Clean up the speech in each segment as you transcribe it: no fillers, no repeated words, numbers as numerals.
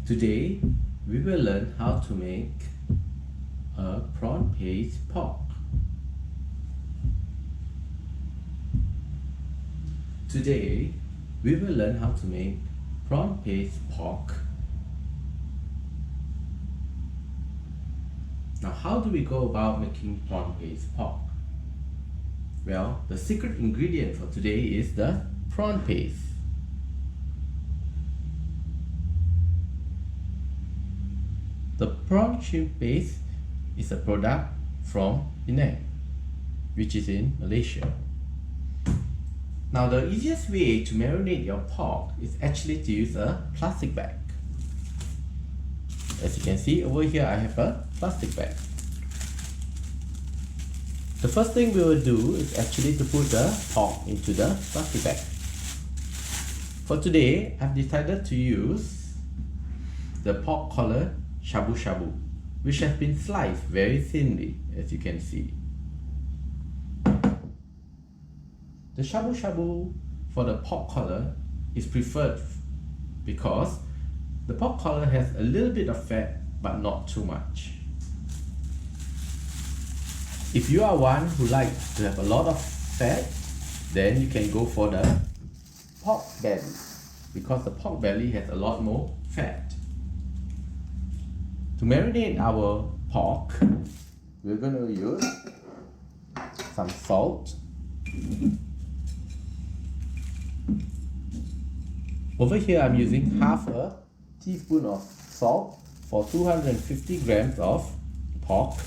Today, we will learn how to make a prawn paste pork. Today, we will learn how to make prawn paste pork. Now, how do we go about making prawn paste pork? Well, the secret ingredient for today is the prawn paste. The prawn shrimp paste is a product from Penang, which is in Malaysia. Now, the easiest way to marinate your pork is actually to use a plastic bag. As you can see over here, I have a plastic bag. The first thing we will do is actually to put the pork into the plastic bag. For today, I've decided to use the pork collar shabu shabu, which has been sliced very thinly, as you can see. The shabu shabu for the pork collar is preferred because the pork collar has a little bit of fat but not too much. If you are one who likes to have a lot of fat, then you can go for the pork belly, because the pork belly has a lot more fat. To marinate our pork, we're going to use some salt. Over here, I'm using half a teaspoon of salt for 250 grams of pork.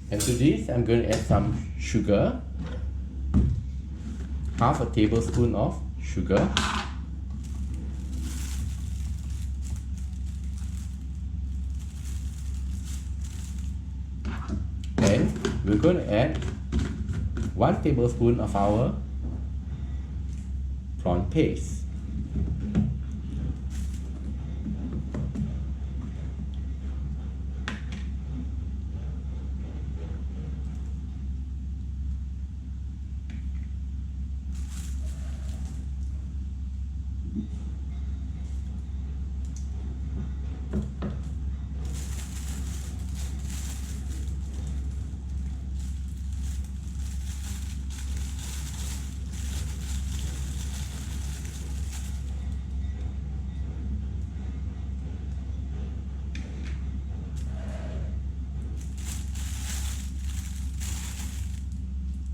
And to this, I'm going to add some sugar. Half a tablespoon of sugar. And we're going to add 1 tablespoon of our prawn paste.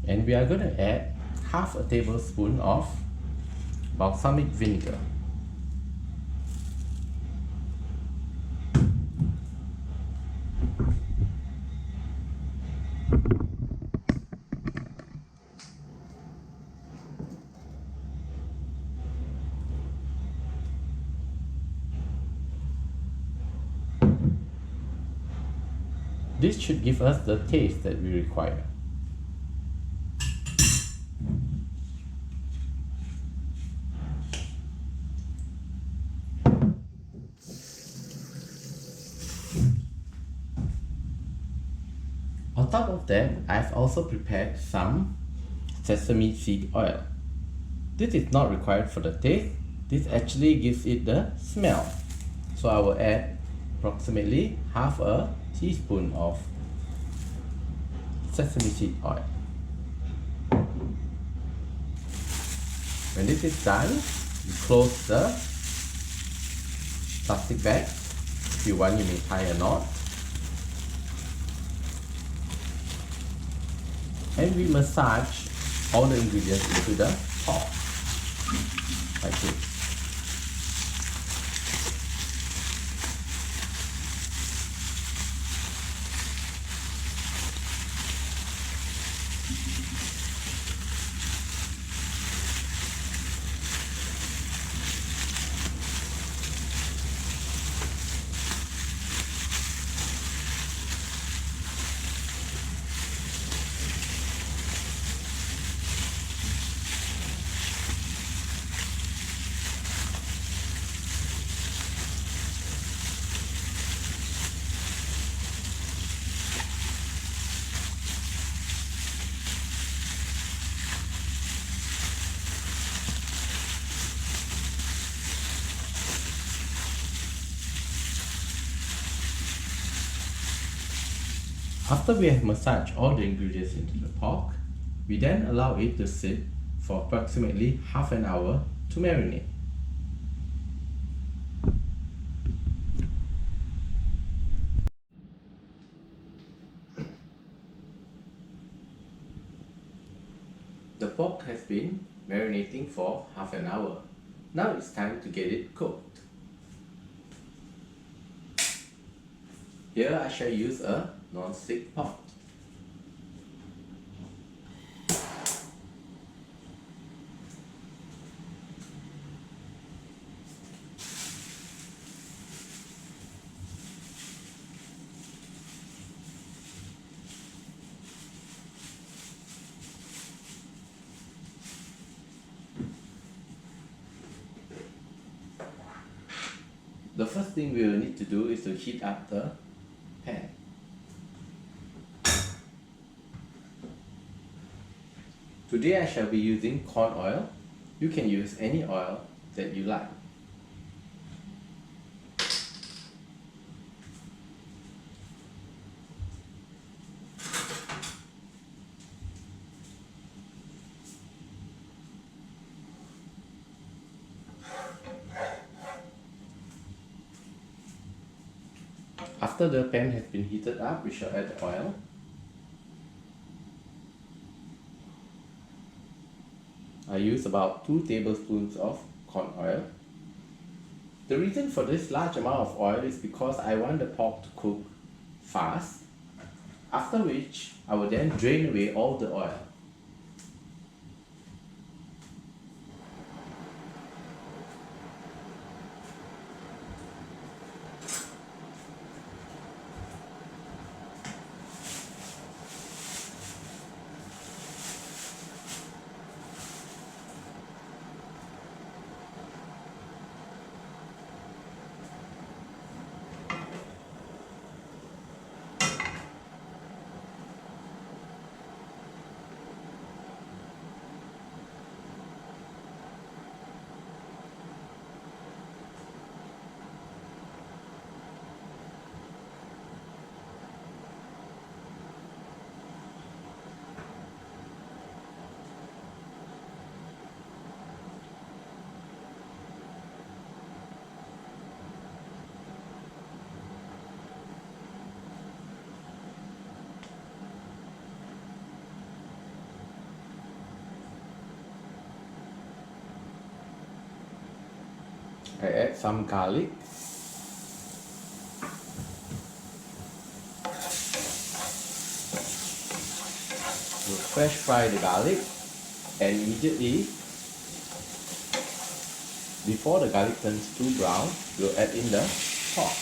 And we are going to add half a tablespoon of balsamic vinegar. This should give us the taste that we require. On top of that, I've also prepared some sesame seed oil. This is not required for the taste. This actually gives it the smell. So I will add approximately half a teaspoon of sesame seed oil. When this is done, you close the plastic bag. If you want, you may tie a knot. And we massage all the ingredients into the pork, like this. After we have massaged all the ingredients into the pork, we then allow it to sit for approximately half an hour to marinate. The pork has been marinating for half an hour. Now it's time to get it cooked. Here I shall use a non-stick pot. The first thing we will need to do is to heat up the pan. Today I shall be using corn oil. You can use any oil that you like. After the pan has been heated up, we shall add the oil. I use about 2 tablespoons of corn oil. The reason for this large amount of oil is because I want the pork to cook fast, after which I will then drain away all the oil. I add some garlic. We'll fresh fry the garlic, and immediately before the garlic turns too brown, we'll add in the pork.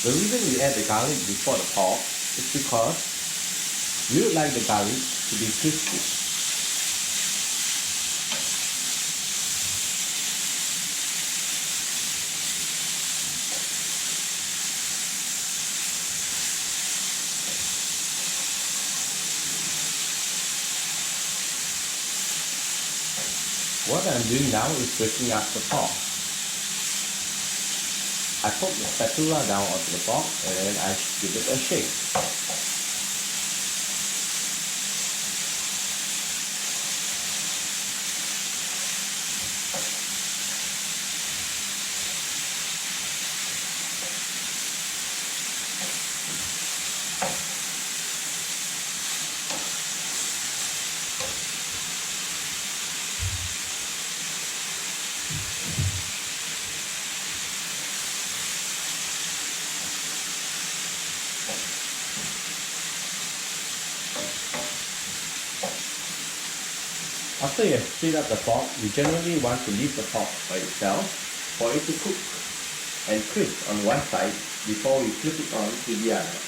The reason we add the garlic before the pork is because we would like the garlic to be crispy. What I'm doing now is breaking up the pork. I put the spatula down onto the pork and then I give it a shake. After you have split up the pork, you generally want to leave the pork by itself for it to cook and crisp on one side before we flip it on to the other.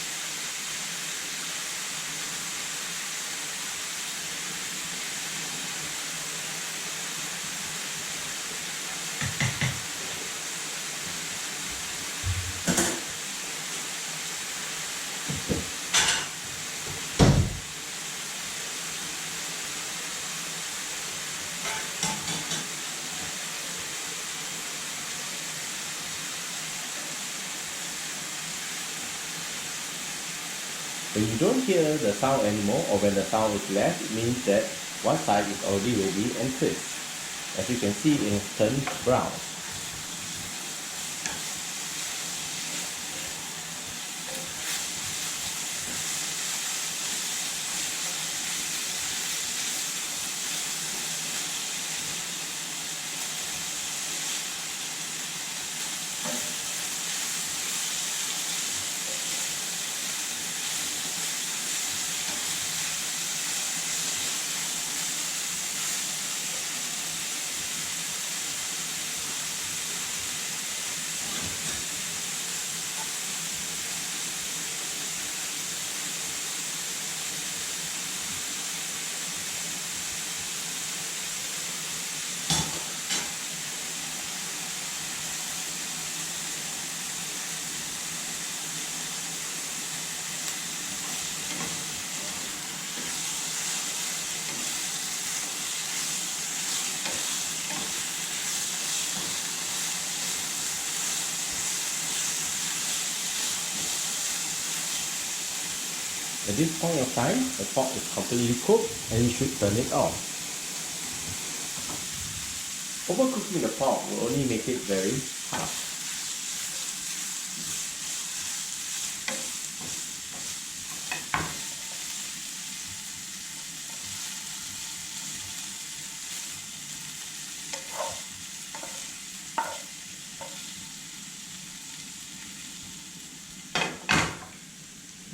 When you don't hear the sound anymore, or when the sound is less, it means that one side is already ready and crisp. As you can see, it has turned brown. At this point of time, the pork is completely cooked and you should turn it off. Overcooking the pork will only make it very hard.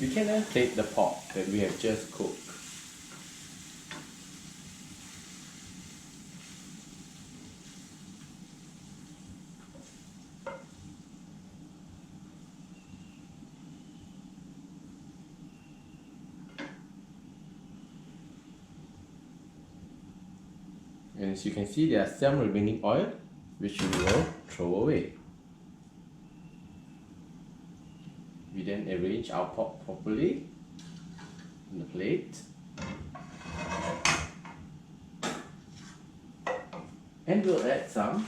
You can then take the pork that we have just cooked. And as you can see, there are some remaining oil which we will throw away. We then arrange our pork properly on the plate. And we'll add some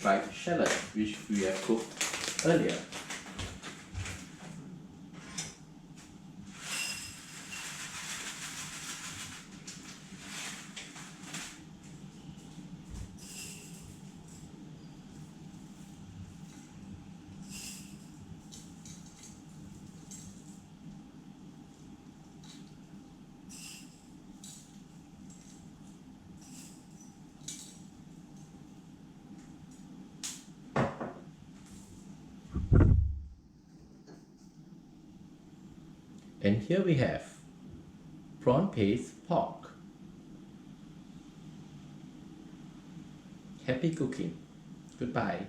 dried shallot which we have cooked earlier. And here we have prawn paste pork. Happy cooking. Goodbye.